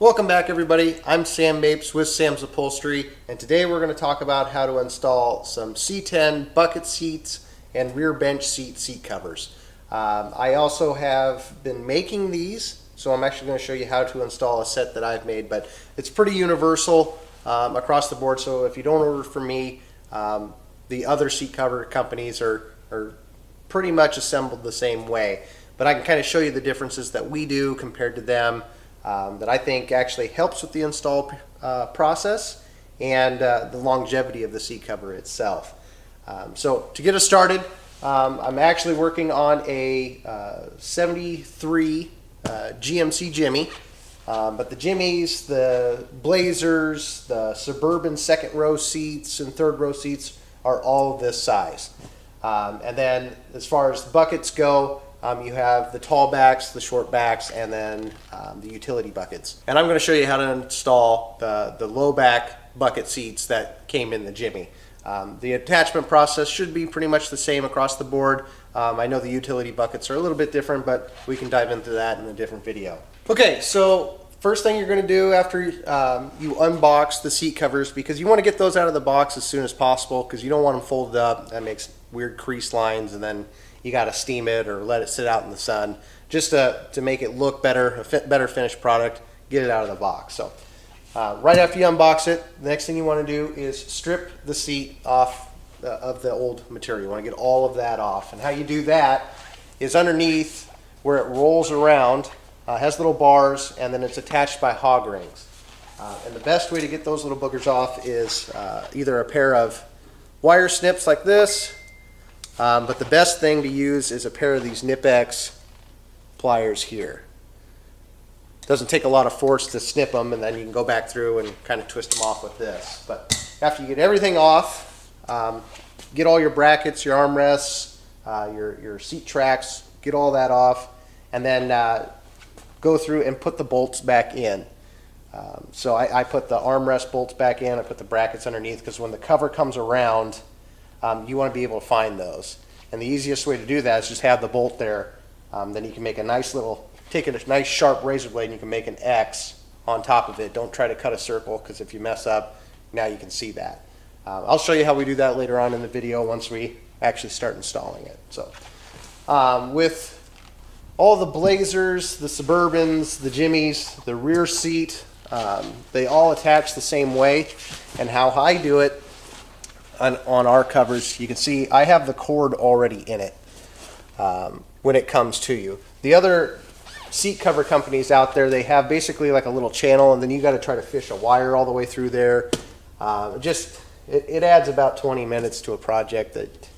Welcome back, everybody. I'm Sam Mapes with Sam's Upholstery, and today we're going to talk about how to install some C10 bucket seats and rear bench seat covers. I also have been making these, so I'm actually going to show you how to install a set that I've made, but it's pretty universal across the board, so if you don't order from me, the other seat cover companies are pretty much assembled the same way. But I can kind of show you the differences that we do compared to them that I think actually helps with the install process and the longevity of the seat cover itself. So to get us started, I'm actually working on a 73 GMC Jimmy, but the Jimmys, the Blazers, the Suburban second row seats and third row seats are all this size. And then as far as the buckets go, you have the tall backs, the short backs, and then the utility buckets. And I'm going to show you how to install the low back bucket seats that came in the Jimmy. The attachment process should be pretty much the same across the board. I know the utility buckets are a little bit different, but we can dive into that in a different video. Okay, so first thing you're going to do after you unbox the seat covers, because you want to get those out of the box as soon as possible because you don't want them folded up. That makes weird crease lines, and then you got to steam it or let it sit out in the sun just to make it look better, a better finished product, get it out of the box. So right after you unbox it, the next thing you want to do is strip the seat off of the old material. You want to get all of that off. And how you do that is underneath where it rolls around, has little bars, and then it's attached by hog rings. And the best way to get those little boogers off is either a pair of wire snips like this, but the best thing to use is a pair of these Nip-X pliers here. Doesn't take a lot of force to snip them, and then you can go back through and kind of twist them off with this. But after you get everything off, get all your brackets, your armrests, your seat tracks, get all that off, and then go through and put the bolts back in. So I put the armrest bolts back in, I put the brackets underneath, because when the cover comes around, you want to be able to find those. And the easiest way to do that is just have the bolt there. Then you can make a nice little, take a nice sharp razor blade and you can make an X on top of it. Don't try to cut a circle, because if you mess up, now you can see that. I'll show you how we do that later on in the video once we actually start installing it. So with all the Blazers, the Suburbans, the Jimmys, the rear seat, they all attach the same way. And how I do it on our covers, you can see I have the cord already in it when it comes to you. The other seat cover companies out there, they have basically like a little channel, and then you got to try to fish a wire all the way through there. It adds about 20 minutes to a project that,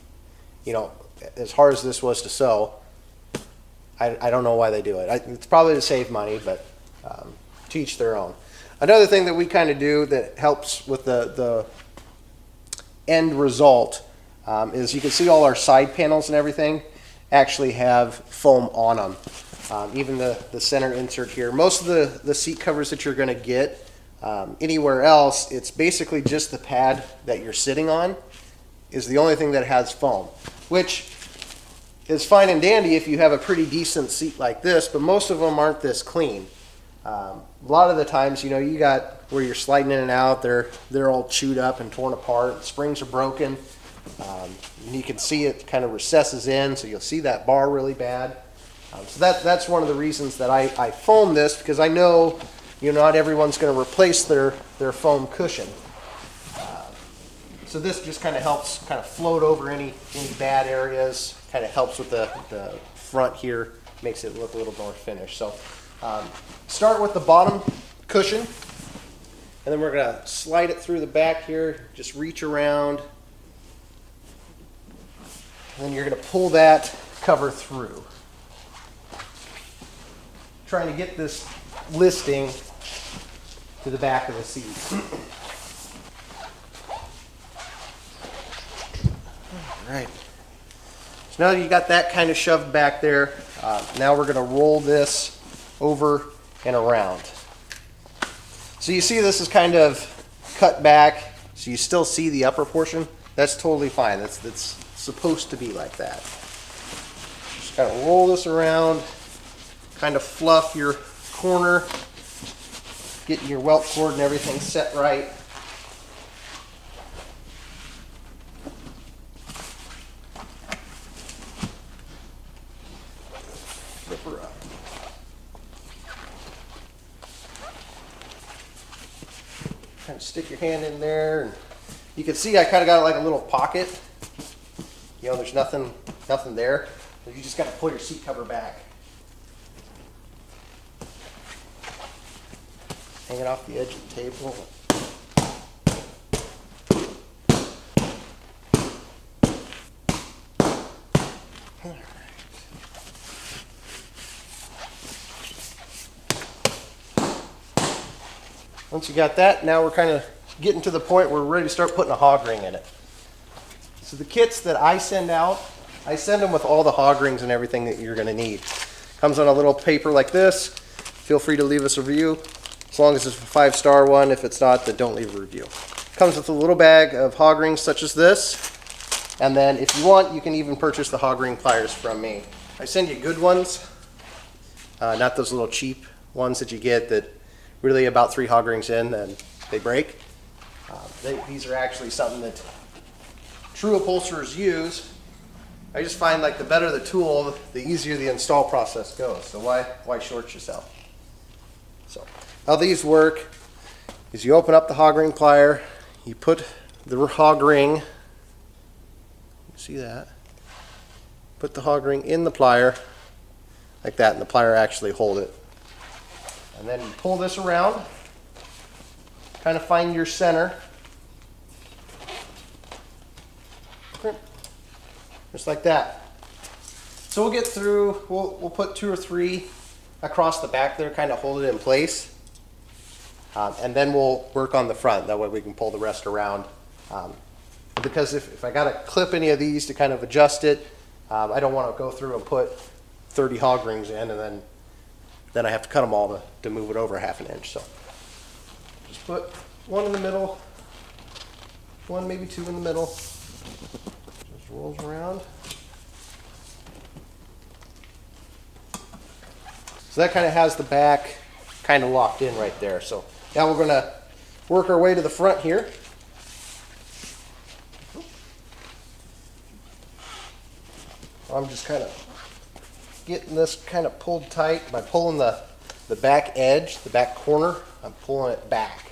you know, as hard as this was to sew, I don't know why they do it. It's probably to save money, but to each their own. Another thing that we kind of do that helps with the end result is you can see all our side panels and everything actually have foam on them. Even the center insert here. Most of the seat covers that you're going to get anywhere else, it's basically just the pad that you're sitting on is the only thing that has foam, which is fine and dandy if you have a pretty decent seat like this, but most of them aren't this clean. A lot of the times, you know, you got where you're sliding in and out, they're all chewed up and torn apart, springs are broken, and you can see it kind of recesses in, so you'll see that bar really bad. So that's one of the reasons that I foam this, because I know, you know, not everyone's going to replace their foam cushion. So this just kind of helps kind of float over any bad areas, kind of helps with the front here, makes it look a little more finished. So start with the bottom cushion, and then we're going to slide it through the back here, just reach around, and then you're going to pull that cover through. Trying to get this listing to the back of the seat. All right. So now that you got that kind of shoved back there, now we're going to roll this over and around. So you see this is kind of cut back, so you still see the upper portion. That's totally fine. That's supposed to be like that. Just kind of roll this around, kind of fluff your corner, getting your welt cord and everything set right. Flip her up. Kind of stick your hand in there, and you can see I kind of got like a little pocket. You know, there's nothing there. You just got to pull your seat cover back. Hang it off the edge of the table. All right. Once you got that, now we're kind of getting to the point where we're ready to start putting a hog ring in it. So the kits that I send out, I send them with all the hog rings and everything that you're going to need. Comes on a little paper like this. Feel free to leave us a review, as long as it's a 5-star one. If it's not, then don't leave a review. Comes with a little bag of hog rings such as this. And then if you want, you can even purchase the hog ring pliers from me. I send you good ones, not those little cheap ones that you get that really about 3 hog rings in and they break. These are actually something that true upholsterers use. I just find like the better the tool, the easier the install process goes. So why short yourself? So how these work is you open up the hog ring plier, you put the hog ring, see that? Put the hog ring in the plier like that, and the plier actually hold it. And then you pull this around, kind of find your center. Just like that. So we'll get through, we'll put 2 or 3 across the back there, kind of hold it in place. And then we'll work on the front. That way we can pull the rest around. Because if I got to clip any of these to kind of adjust it, I don't want to go through and put 30 hog rings in and then I have to cut them all to move it over ½ an inch. So just put 1 in the middle, 1, maybe 2 in the middle. Just rolls around. So that kind of has the back kind of locked in right there. So now we're going to work our way to the front here. I'm just kind of getting this kind of pulled tight by pulling the back edge, the back corner. I'm pulling it back.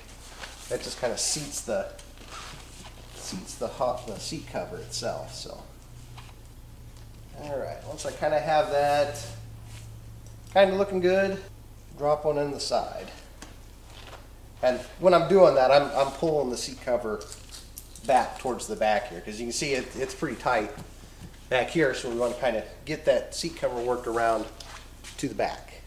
That just kind of seats the seat cover itself. So, all right. Once I kind of have that kind of looking good, drop one in the side. And when I'm doing that, I'm pulling the seat cover back towards the back here, because you can see it's pretty tight back here, so we want to kind of get that seat cover worked around to the back.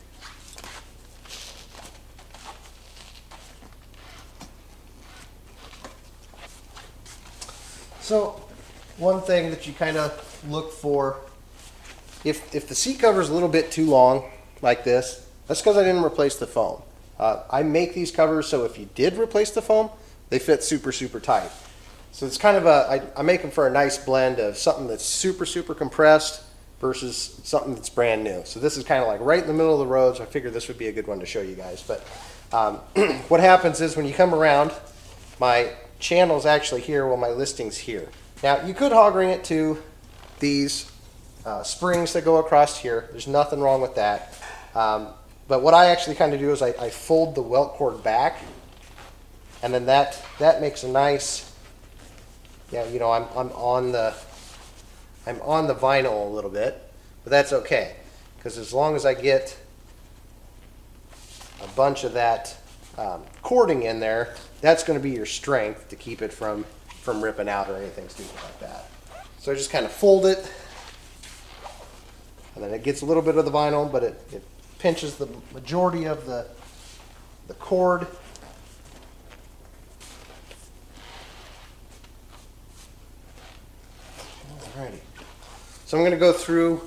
So one thing that you kind of look for, if the seat cover is a little bit too long like this, that's because I didn't replace the foam. I make these covers so if you did replace the foam, they fit super, super tight. So it's kind of I make them for a nice blend of something that's super, super compressed versus something that's brand new. So this is kind of like right in the middle of the road, so I figured this would be a good one to show you guys. But what happens is when you come around, my channel's actually here while my listing's here. Now you could hog ring it to these springs that go across here. There's nothing wrong with that. But what I actually kind of do is I fold the welt cord back, and then that makes a nice, yeah, you know, I'm on the vinyl a little bit, but that's okay, because as long as I get a bunch of that cording in there, that's going to be your strength to keep it from ripping out or anything stupid like that. So I just kind of fold it, and then it gets a little bit of the vinyl, but it pinches the majority of the cord. Alrighty. So I'm going to go through,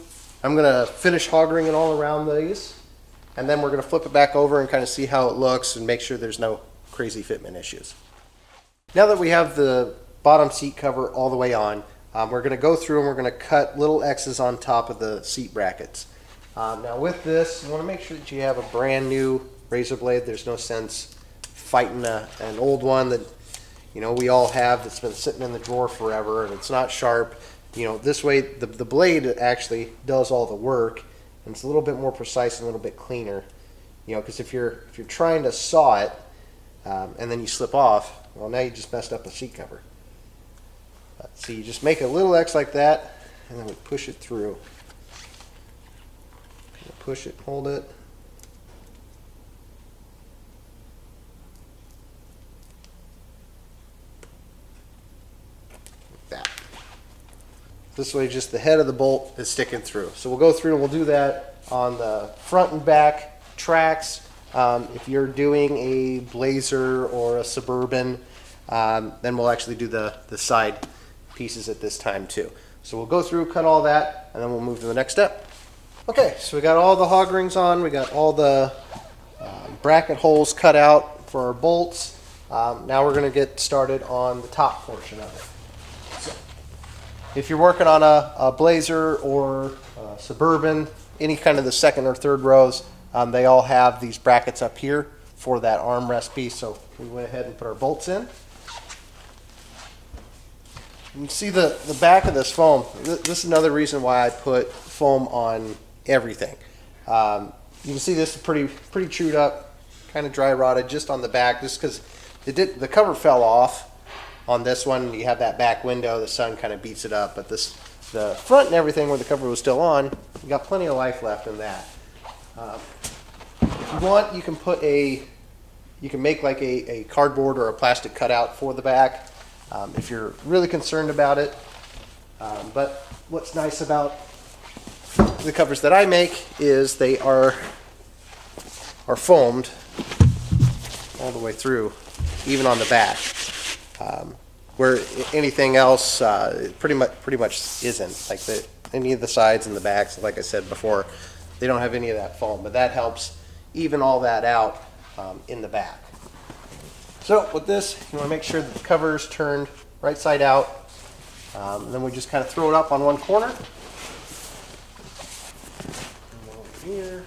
I'm going to finish hog ringing all around these, and then we're going to flip it back over and kind of see how it looks and make sure there's no crazy fitment issues. Now that we have the bottom seat cover all the way on, we're going to go through and we're going to cut little X's on top of the seat brackets. Now with this, you want to make sure that you have a brand new razor blade. There's no sense fighting an old one that, you know, we all have that's been sitting in the drawer forever and it's not sharp. You know, this way the blade actually does all the work, and it's a little bit more precise and a little bit cleaner. You know, because if you're trying to saw it and then you slip off, well, now you just messed up a seat cover. So you just make a little X like that, and then we push it through. Push it, hold it. Like that. This way just the head of the bolt is sticking through. So we'll go through and we'll do that on the front and back tracks. If you're doing a Blazer or a Suburban, then we'll actually do the side pieces at this time too. So we'll go through, cut all that, and then we'll move to the next step. Okay, so we got all the hog rings on, we got all the bracket holes cut out for our bolts. Now we're going to get started on the top portion of it. So, if you're working on a Blazer or a Suburban, any kind of the second or third rows, they all have these brackets up here for that armrest piece. So we went ahead and put our bolts in. You can see the back of this foam. This is another reason why I put foam on everything. You can see this is pretty chewed up, kind of dry rotted just on the back, just because the cover fell off on this one. You have that back window, the sun kind of beats it up, but the front and everything where the cover was still on, you got plenty of life left in that. If you want, you can make like a cardboard or a plastic cutout for the back. If you're really concerned about it. But what's nice about the covers that I make is they are foamed all the way through, even on the back, where anything else pretty much isn't. Like any of the sides and the backs, like I said before, they don't have any of that foam, but that helps even all that out in the back. So with this, you want to make sure that the cover is turned right side out. Then we just kind of throw it up on one corner. And over here.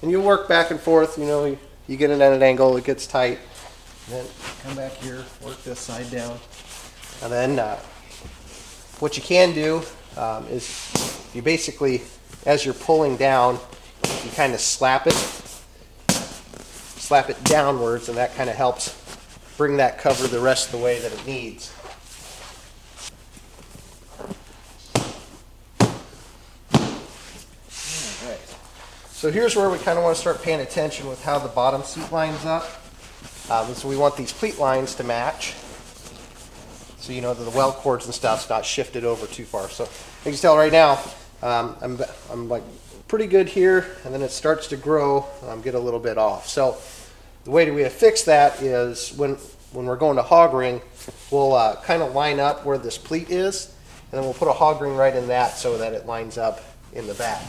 And you work back and forth. You know, you get it at an angle, it gets tight. And then come back here, work this side down. And then what you can do is you basically, as you're pulling down, you kind of slap it downwards, and that kind of helps bring that cover the rest of the way that it needs. All right. So here's where we kind of want to start paying attention with how the bottom seat lines up. So we want these pleat lines to match, so you know that the weld cords and stuff's not shifted over too far. So you can tell right now, I'm like pretty good here, and then it starts to grow, get a little bit off. So the way we fix that is when we're going to hog ring, we'll kind of line up where this pleat is, and then we'll put a hog ring right in that so that it lines up in the back.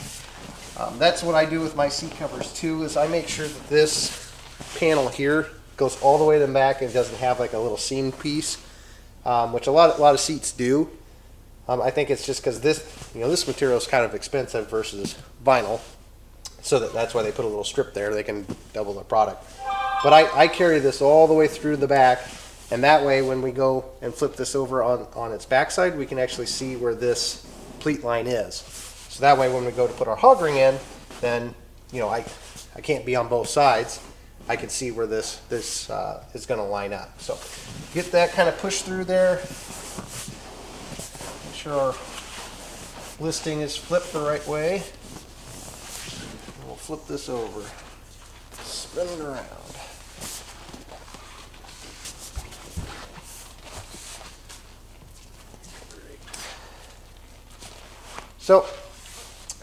That's what I do with my seat covers too, is I make sure that this panel here goes all the way to the back and doesn't have like a little seam piece, which a lot of seats do. I think it's just because this material is kind of expensive versus vinyl, so that's why they put a little strip there. They can double the product. But I carry this all the way through the back, and that way when we go and flip this over on its backside, we can actually see where this pleat line is. So that way when we go to put our hog ring in, then I can't be on both sides. I can see where this is going to line up. So get that kind of pushed through there. Make sure our listing is flipped the right way. We'll flip this over, spin it around. So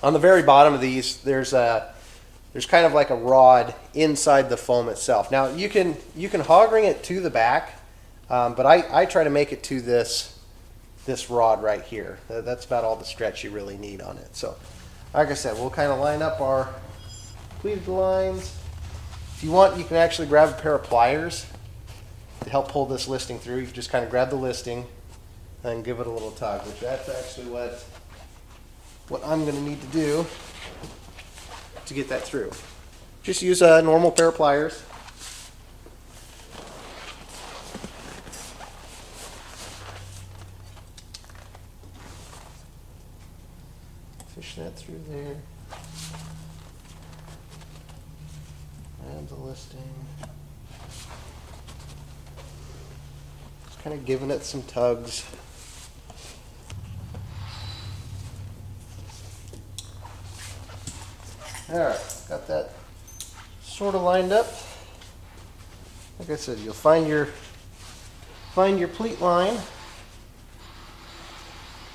on the very bottom of these, there's kind of like a rod inside the foam itself. Now you can hog ring it to the back, but I try to make it to this rod right here. That's about all the stretch you really need on it. So like I said, we'll kind of line up our pleated lines. If you want, you can actually grab a pair of pliers to help pull this listing through. You can just kind of grab the listing and give it a little tug, which that's actually what I'm going to need to do to get that through. Just use a normal pair of pliers. Fish that through there. And the listing. Just kind of giving it some tugs. Alright, got that sort of lined up. Like I said, you'll find your pleat line,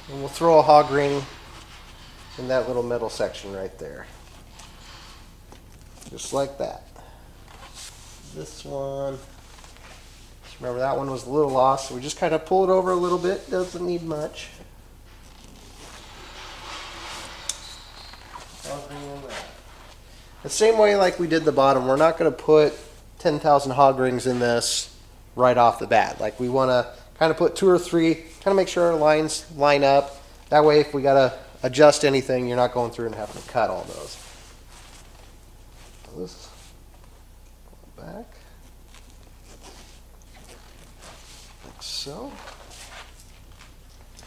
and we'll throw a hog ring in that little middle section right there. Just like that. This one, just remember that one was a little lost, so we just kind of pull it over a little bit. Doesn't need much. Hog ring on that. The same way like we did the bottom, we're not going to put 10,000 hog rings in this right off the bat. Like we want to kind of put 2 or 3, kind of make sure our lines line up. That way if we got to adjust anything, you're not going through and having to cut all those. This back, like so.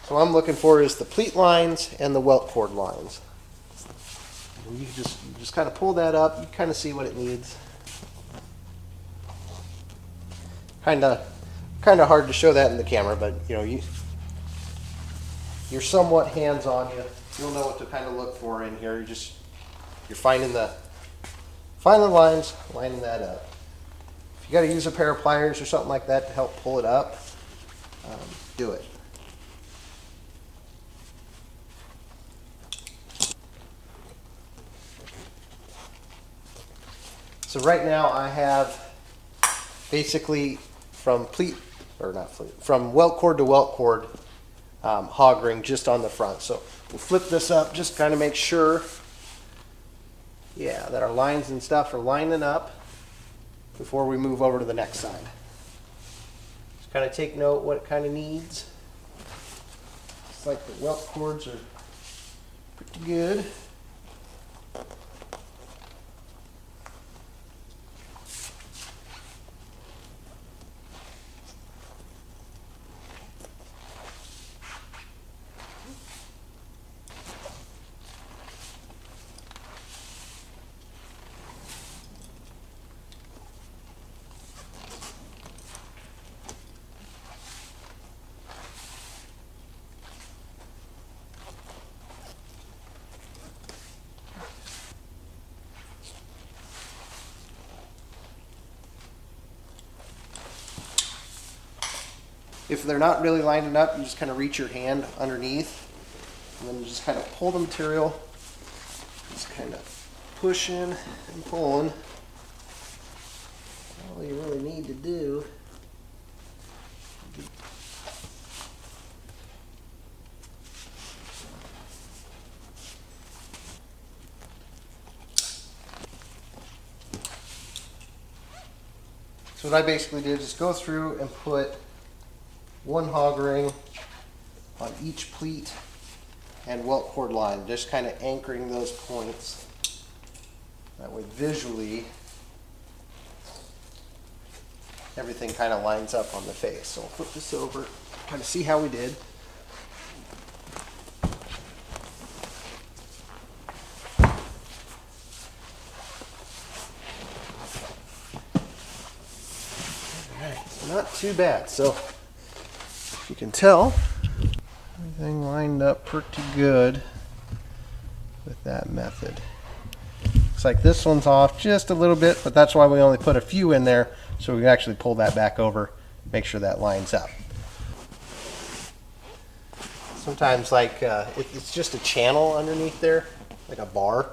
So what I'm looking for is the pleat lines and the welt cord lines. And you just kind of pull that up. You kind of see what it needs. Kind of hard to show that in the camera, but you know you're somewhat hands-on. You'll know what to kind of look for in here. You're finding the lines, lining that up. If you got to use a pair of pliers or something like that to help pull it up, do it. So right now I have basically from welt cord to welt cord hog ring just on the front. So we'll flip this up, just kind of make sure, yeah, that our lines and stuff are lining up before we move over to the next side. Just kind of take note what it kind of needs. It's like the welt cords are pretty good. If they're not really lining up, you just kind of reach your hand underneath and then you just kind of pull the material, just kind of pushing and pulling. All you really need to do so what I basically did is go through and put one hog ring on each pleat and welt cord line, just kind of anchoring those points. That way visually everything kind of lines up on the face. So I'll flip this over, kind of see how we did. Alright, so not too bad. So you can tell everything lined up pretty good with that method. Looks like this one's off just a little bit, but that's why we only put a few in there, so we can actually pull that back over, make sure that lines up. Sometimes it's just a channel underneath there, like a bar.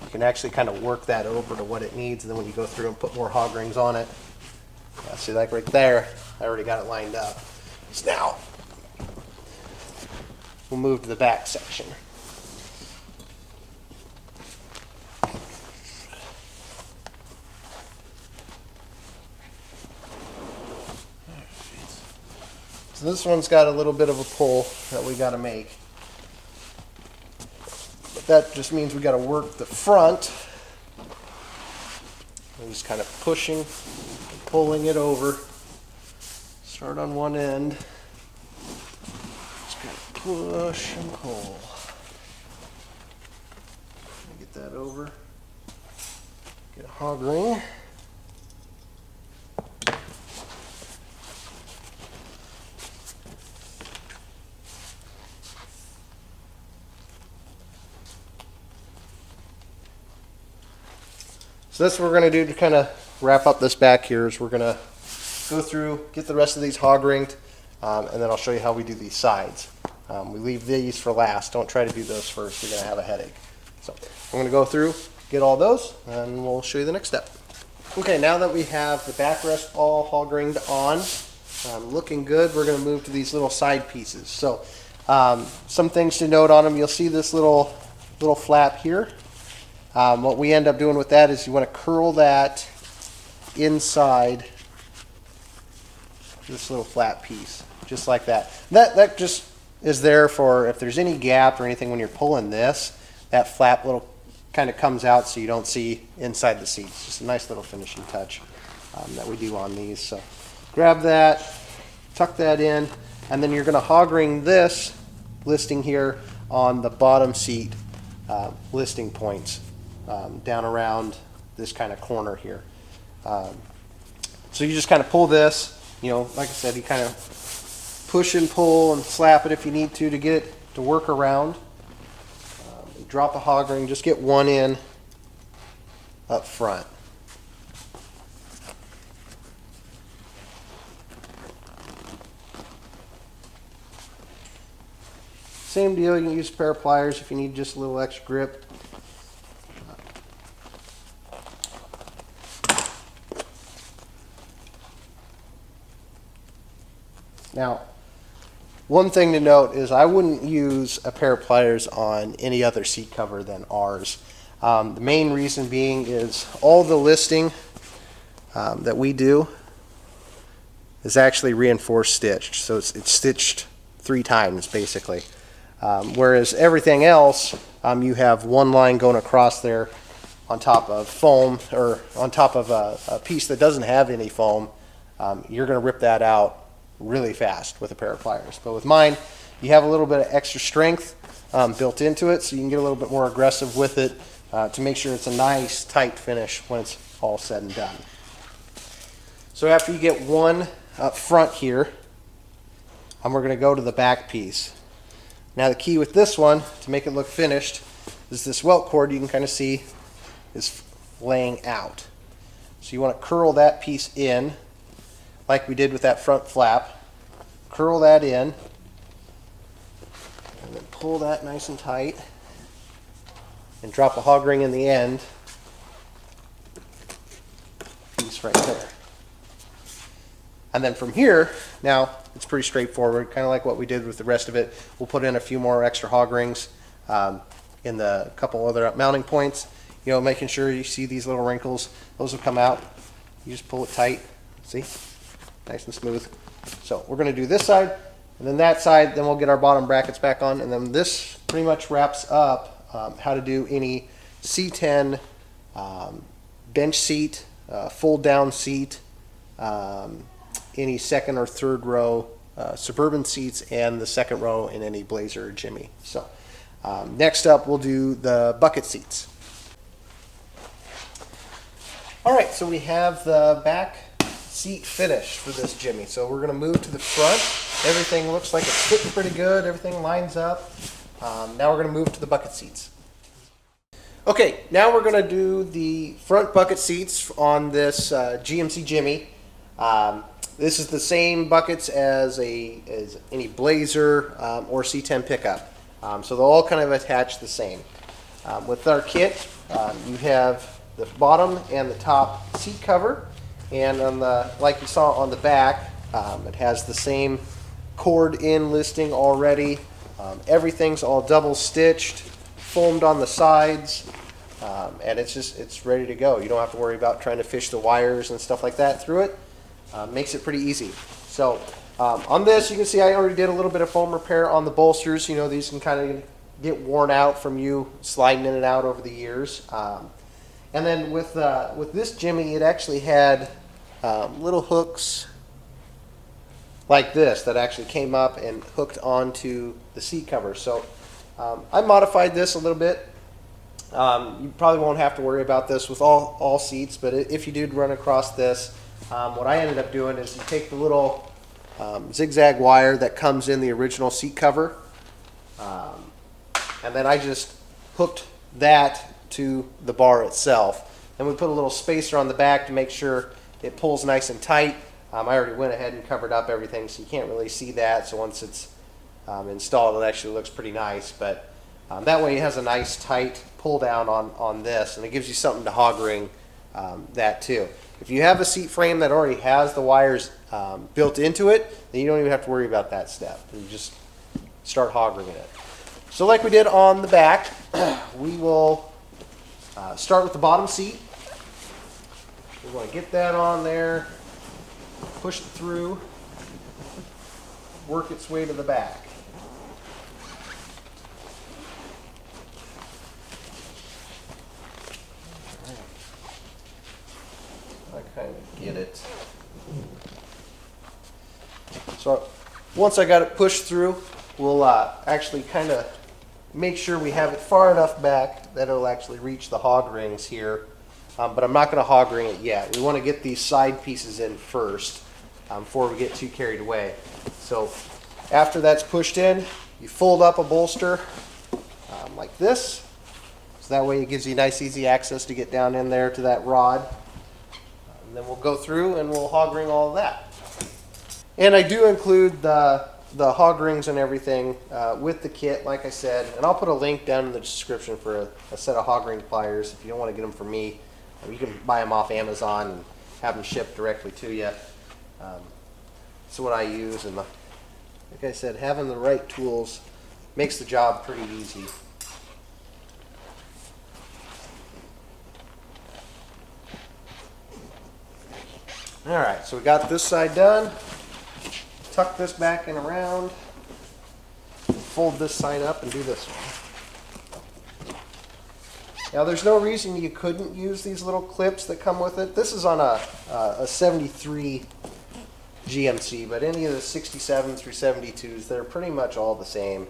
You can actually kind of work that over to what it needs, and then when you go through and put more hog rings on it, see, like right there, I already got it lined up. So now, we'll move to the back section. So this one's got a little bit of a pull that we got to make. But that just means we got to work the front I'm just kind of pushing and pulling it over. Start on one end. Just kind of push and pull. Get that over. Get a hog ring. So that's what we're going to do to kind of wrap up this back here is we're going to go through, get the rest of these hog ringed, and then I'll show you how we do these sides. We leave these for last. Don't try to do those first. You're going to have a headache. So I'm going to go through, get all those, and we'll show you the next step. Okay, now that we have the backrest all hog ringed on, looking good, we're going to move to these little side pieces. So some things to note on them. You'll see this little flap here. What we end up doing with that is you want to curl that inside this little flat piece, just like that. That just is there for if there's any gap or anything when you're pulling this, that flap little kind of comes out so you don't see inside the seats. Just a nice little finishing touch that we do on these. So grab that, tuck that in, and then you're going to hog ring this listing here on the bottom seat listing points. Down around this kind of corner here. So you just kind of pull this, you know, like I said, you kind of push and pull and slap it if you need to get it to work around. Drop a hog ring, just get one in up front. Same deal, you can use a pair of pliers if you need just a little extra grip. Now, one thing to note is I wouldn't use a pair of pliers on any other seat cover than ours. The main reason being is all the listing that we do is actually reinforced stitched. So it's stitched 3 times basically. Whereas everything else, you have one line going across there on top of foam or on top of a piece that doesn't have any foam. You're going to rip that out really fast with a pair of pliers. But with mine, you have a little bit of extra strength built into it, so you can get a little bit more aggressive with it to make sure it's a nice tight finish when it's all said and done. So after you get one up front here, we're going to go to the back piece. Now the key with this one to make it look finished is this welt cord you can kind of see is laying out. So you want to curl that piece in like we did with that front flap. Curl that in and then pull that nice and tight and drop a hog ring in the end piece right there. And then from here, now it's pretty straightforward, kind of like what we did with the rest of it. We'll put in a few more extra hog rings in the couple other mounting points, you know, making sure you see these little wrinkles. Those will come out. You just pull it tight, see? Nice and smooth. So we're going to do this side and then that side, then we'll get our bottom brackets back on, and then this pretty much wraps up how to do any C10 bench seat, fold down seat, any second or third row Suburban seats, and the second row in any Blazer or Jimmy. So next up we'll do the bucket seats. All right, so we have the back seat finished for this Jimmy. So we're going to move to the front. Everything looks like it's fitting pretty good. Everything lines up. Now we're going to move to the bucket seats. Okay, now we're going to do the front bucket seats on this GMC Jimmy. This is the same buckets as any Blazer or C10 pickup. So they'll all kind of attach the same. With our kit, you have the bottom and the top seat cover, and on the, like you saw on the back, it has the same cord in listing already. Everything's all double stitched, foamed on the sides, and it's ready to go. You don't have to worry about trying to fish the wires and stuff like that through it. Makes it pretty easy. So on this, you can see I already did a little bit of foam repair on the bolsters. You know, these can kind of get worn out from you sliding in and out over the years. And then with this Jimmy, it actually had little hooks like this that actually came up and hooked onto the seat cover. So I modified this a little bit. You probably won't have to worry about this with all seats, but if you did run across this, what I ended up doing is you take the little zigzag wire that comes in the original seat cover, and then I just hooked that to the bar itself. Then we put a little spacer on the back to make sure it pulls nice and tight. I already went ahead and covered up everything, so you can't really see that. So once it's installed, it actually looks pretty nice. But that way it has a nice tight pull down on this, and it gives you something to hog ring that too. If you have a seat frame that already has the wires built into it, then you don't even have to worry about that step. You just start hog ringing it. So like we did on the back, we will start with the bottom seat. We want to get that on there, push it through, work its way to the back. I kind of get it. So once I got it pushed through, we'll actually kind of make sure we have it far enough back that it'll actually reach the hog rings here. But I'm not going to hog ring it yet. We want to get these side pieces in first before we get too carried away. So after that's pushed in, you fold up a bolster like this. So that way it gives you nice easy access to get down in there to that rod. And then we'll go through and we'll hog ring all of that. And I do include the hog rings and everything with the kit, like I said. And I'll put a link down in the description for a set of hog ring pliers. If you don't want to get them from me, you can buy them off Amazon and have them shipped directly to you. That's what I use. And like I said, having the right tools makes the job pretty easy. All right, so we got this side done. Tuck this back in around. Fold this side up and do this one. Now there's no reason you couldn't use these little clips that come with it. This is on a 73 GMC, but any of the 67s through 72s, they're pretty much all the same.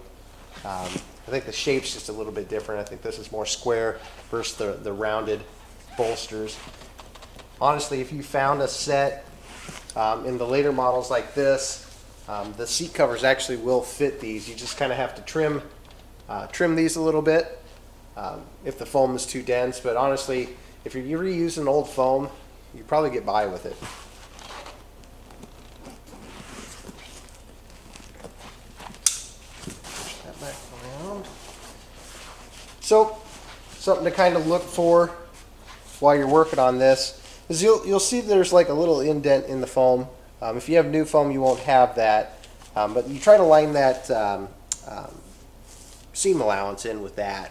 I think the shape's just a little bit different. I think this is more square versus the rounded bolsters. Honestly, if you found a set in the later models like this, the seat covers actually will fit these. You just kind of have to trim these a little bit if the foam is too dense. But honestly, if you're reusing old foam, you probably get by with it. Push that back around. So, something to kind of look for while you're working on this is you'll see there's like a little indent in the foam. If you have new foam, you won't have that. But you try to line that seam allowance in with that.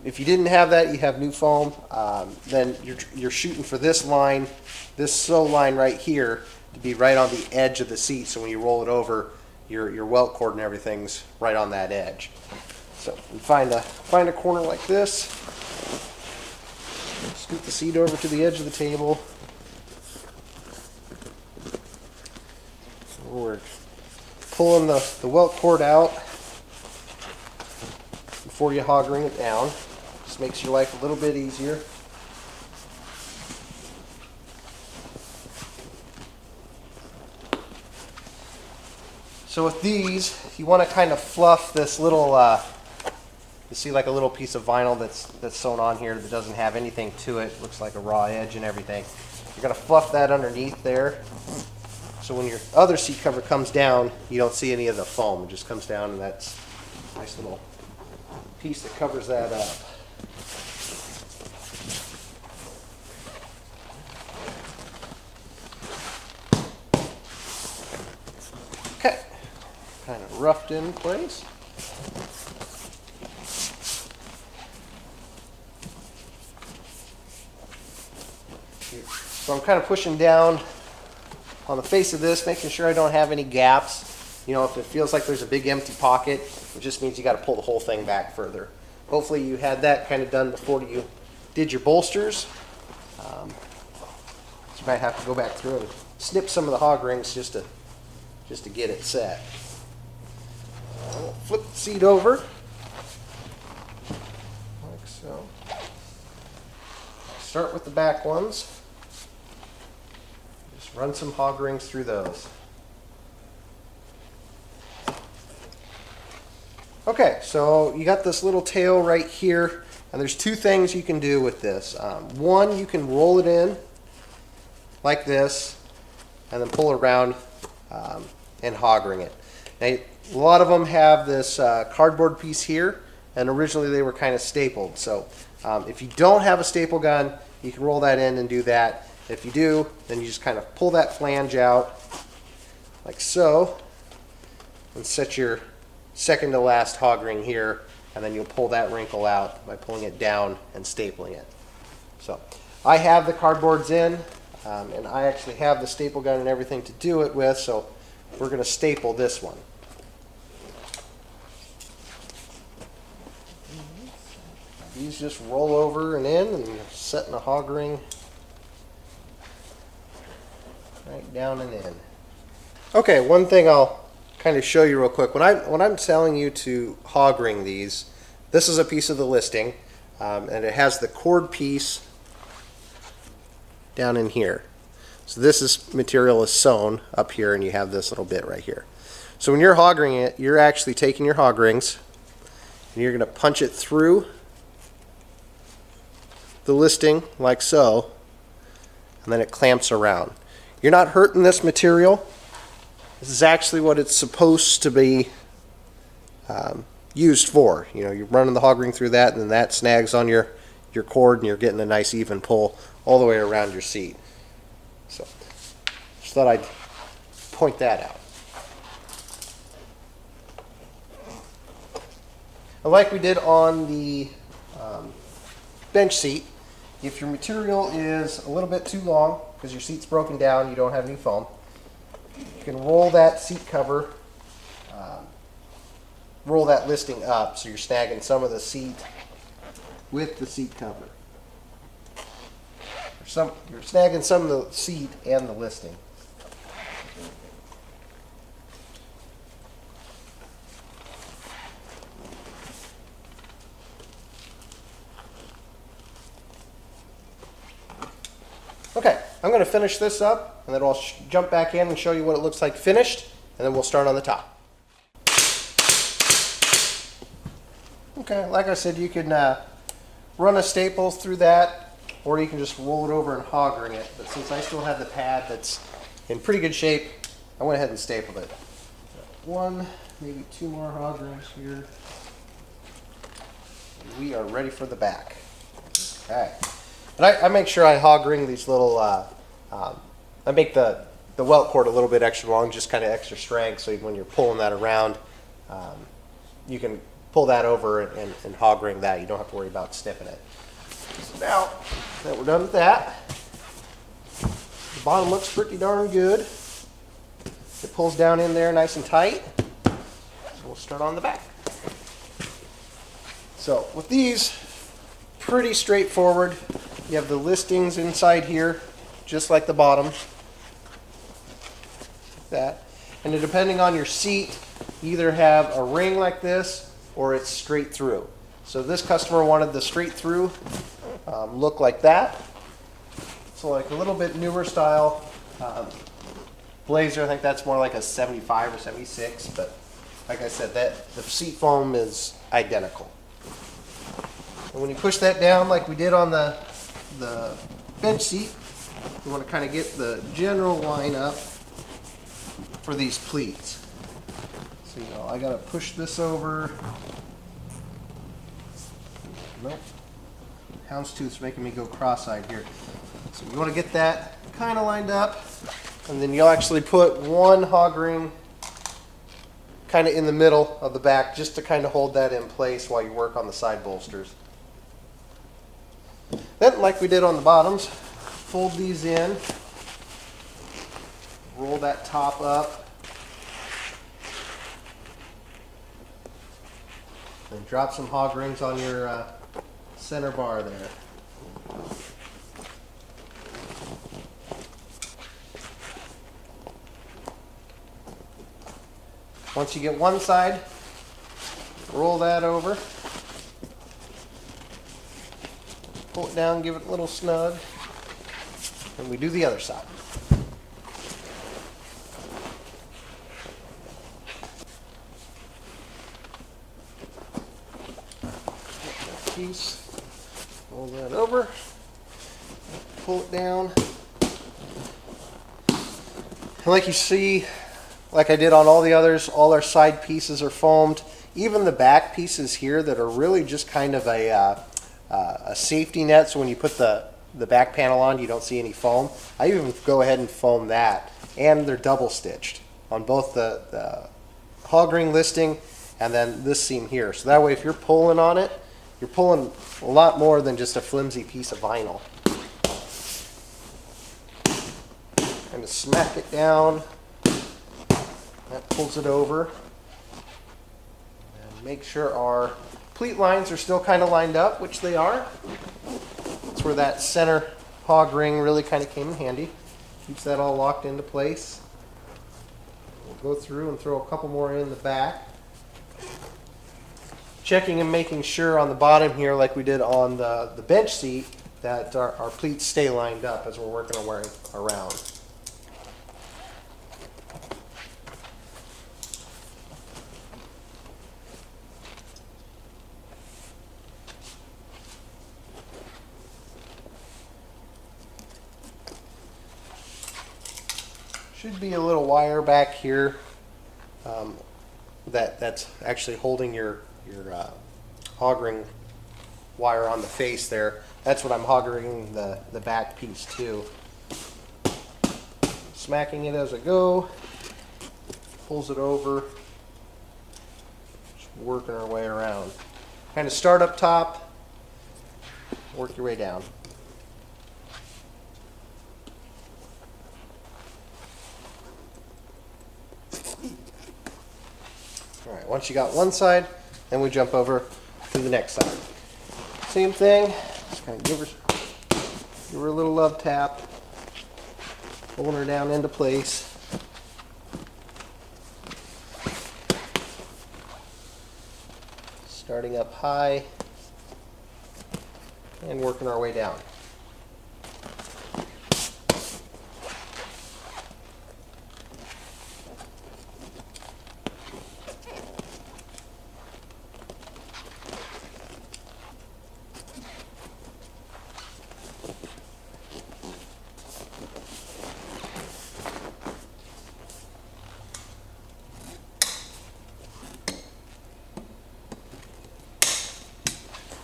If you didn't have that, you have new foam, then you're shooting for this line, this sew line right here, to be right on the edge of the seat. So when you roll it over, your welt cord and everything's right on that edge. So you find a corner like this, scoot the seat over to the edge of the table. We're pulling the welt cord out before you hog ring it down. Just makes your life a little bit easier. So with these, you want to kind of fluff this little, you see like a little piece of vinyl that's sewn on here that doesn't have anything to it. Looks like a raw edge and everything. You're going to fluff that underneath there. So when your other seat cover comes down, you don't see any of the foam. It just comes down, and that's a nice little piece that covers that up. Okay, kind of roughed in place. So I'm kind of pushing down on the face of this, making sure I don't have any gaps. You know, if it feels like there's a big empty pocket, it just means you got to pull the whole thing back further. Hopefully you had that kind of done before you did your bolsters, you might have to go back through and snip some of the hog rings just to get it set. I'll flip the seat over like so. Start with the back ones. Just run some hog rings through those. Okay, so you got this little tail right here, and there's two things you can do with this. One, you can roll it in like this, and then pull it around and hog ring it. Now, a lot of them have this cardboard piece here, and originally they were kind of stapled. So if you don't have a staple gun, you can roll that in and do that. If you do, then you just kind of pull that flange out like so, and set your second to last hog ring here, and then you'll pull that wrinkle out by pulling it down and stapling it. So I have the cardboards in, and I actually have the staple gun and everything to do it with, so we're going to staple this one. These just roll over and in and set in a hog ring right down and in. Okay, one thing I'll kind of show you real quick. When I'm telling you to hog ring these, this is a piece of the listing, and it has the cord piece down in here. So this material is sewn up here, and you have this little bit right here. So when you're hog ringing it, you're actually taking your hog rings and you're going to punch it through the listing like so, and then it clamps around. You're not hurting this material. This is actually what it's supposed to be used for. You know, you're running the hog ring through that, and then that snags on your cord, and you're getting a nice even pull all the way around your seat. So just thought I'd point that out. And like we did on the bench seat, if your material is a little bit too long because your seat's broken down, you don't have any foam, you can roll that seat cover, roll that listing up so you're snagging some of the seat with the seat cover. You're snagging some of the seat and the listing. Okay, I'm going to finish this up, and then I'll jump back in and show you what it looks like finished, and then we'll start on the top. Okay, like I said, you can run a staple through that, or you can just roll it over and hog ring it. But since I still have the pad that's in pretty good shape, I went ahead and stapled it. One, maybe two more hog rings here. We are ready for the back. Okay. And I make sure I hog ring these little, I make the welt cord a little bit extra long, just kind of extra strength, so when you're pulling that around, you can pull that over and hog ring that. You don't have to worry about snipping it. So now that we're done with that, the bottom looks pretty darn good. It pulls down in there nice and tight. So we'll start on the back. So with these, pretty straightforward. You have the listings inside here, just like the bottom. Like that. And then depending on your seat, you either have a ring like this or it's straight through. So this customer wanted the straight through look like that. So like a little bit newer style Blazer, I think that's more like a 75 or 76, but like I said, that the seat foam is identical. And when you push that down like we did on the bench seat, you want to kind of get the general line up for these pleats. So you know, I got to push this over. Nope. Houndstooth's making me go cross-eyed here. So you want to get that kind of lined up, and then you'll actually put one hog ring kind of in the middle of the back just to kind of hold that in place while you work on the side bolsters. Then, like we did on the bottoms, fold these in, roll that top up, and drop some hog rings on your center bar there. Once you get one side, roll that over. Pull it down, give it a little snug, and we do the other side. Piece, roll that over, pull it down. And like you see, like I did on all the others, all our side pieces are foamed. Even the back pieces here that are really just kind of a safety net, so when you put the back panel on, you don't see any foam. I even go ahead and foam that, and they're double stitched on both the Hog Ring listing and then this seam here. So that way, if you're pulling on it, you're pulling a lot more than just a flimsy piece of vinyl. Kind of smack it down. That pulls it over. And make sure our pleat lines are still kind of lined up, which they are. That's where that center hog ring really kind of came in handy. Keeps that all locked into place. We'll go through and throw a couple more in the back. Checking and making sure on the bottom here, like we did on the bench seat, that our pleats stay lined up as we're working our way around. Should be a little wire back here that's actually holding your hog ring wire on the face there. That's what I'm hog ringing the back piece to. Smacking it as I go, pulls it over, just working our way around. Kind of start up top, work your way down. All right, once you got one side, then we jump over to the next side. Same thing, just kind of give her a little love tap, pulling her down into place. Starting up high and working our way down.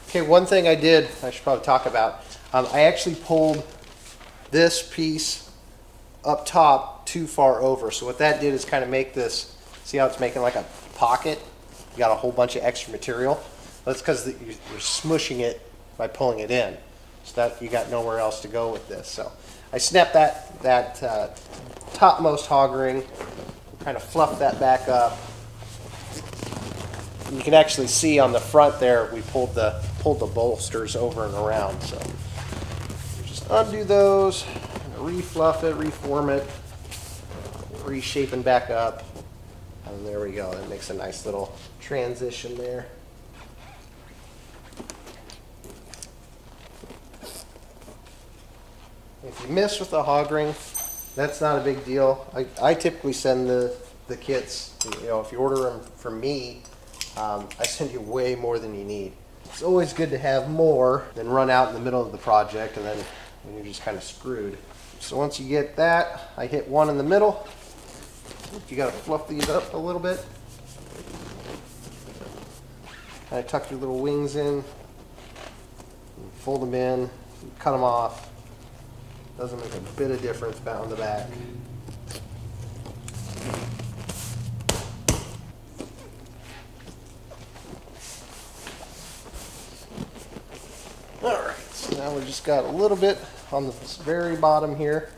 Okay, one thing I should probably talk about. I actually pulled this piece up top too far over. So what that did is kind of make this, see how it's making like a pocket? You got a whole bunch of extra material. That's because you're smushing it by pulling it in. So that you got nowhere else to go with this. So I snapped that topmost hog ring, kind of fluffed that back up. You can actually see on the front there, we pulled the bolsters over and around. So just undo those, refluff it, reform it, reshaping back up, and there we go. That makes a nice little transition there. If you miss with the hog ring, that's not a big deal. I typically send the kits, if you order them from me, I send you way more than you need. It's always good to have more than run out in the middle of the project and then you're just kind of screwed. So once you get that, I hit one in the middle. You got to fluff these up a little bit. Kind of tuck your little wings in, fold them in, cut them off. Doesn't make a bit of difference on the back. Alright, so now we just got a little bit on the very bottom here.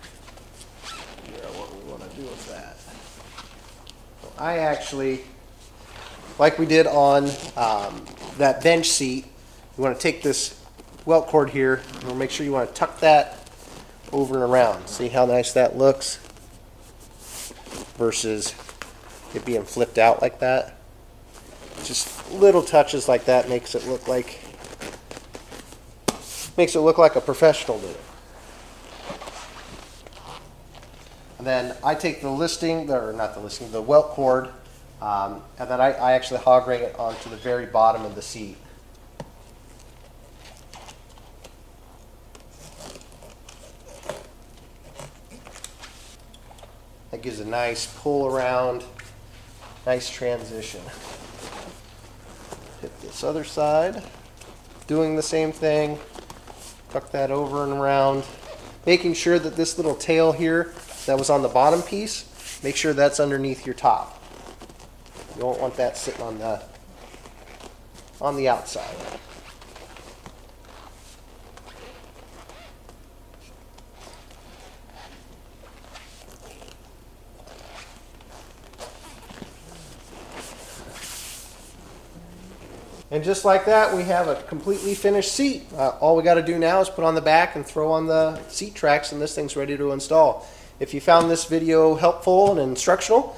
Figure out what we want to do with that. So I actually, like we did on that bench seat, you want to take this welt cord here, and we'll make sure you want to tuck that over and around. See how nice that looks? Versus it being flipped out like that. Just little touches like that makes it look like a professional did it. And then I take the the welt cord, and then I actually hog ring it onto the very bottom of the seat. That gives a nice pull around, nice transition. Hit this other side, doing the same thing, tuck that over and around, making sure that this little tail here that was on the bottom piece, make sure that's underneath your top. You don't want that sitting on the outside. And just like that, we have a completely finished seat. All we got to do now is put on the back and throw on the seat tracks, and this thing's ready to install. If you found this video helpful and instructional,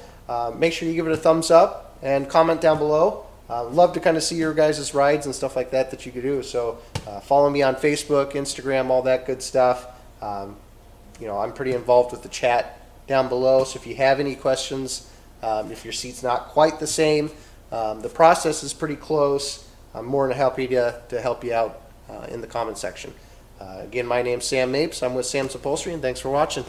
make sure you give it a thumbs up and comment down below. Love to kind of see your guys' rides and stuff like that you could do. So follow me on Facebook, Instagram, all that good stuff. You know, I'm pretty involved with the chat down below. So if you have any questions, if your seat's not quite the same, the process is pretty close. I'm more than happy to help you out in the comment section. Again, my name's Sam Mapes. I'm with Sam's Upholstery, and thanks for watching.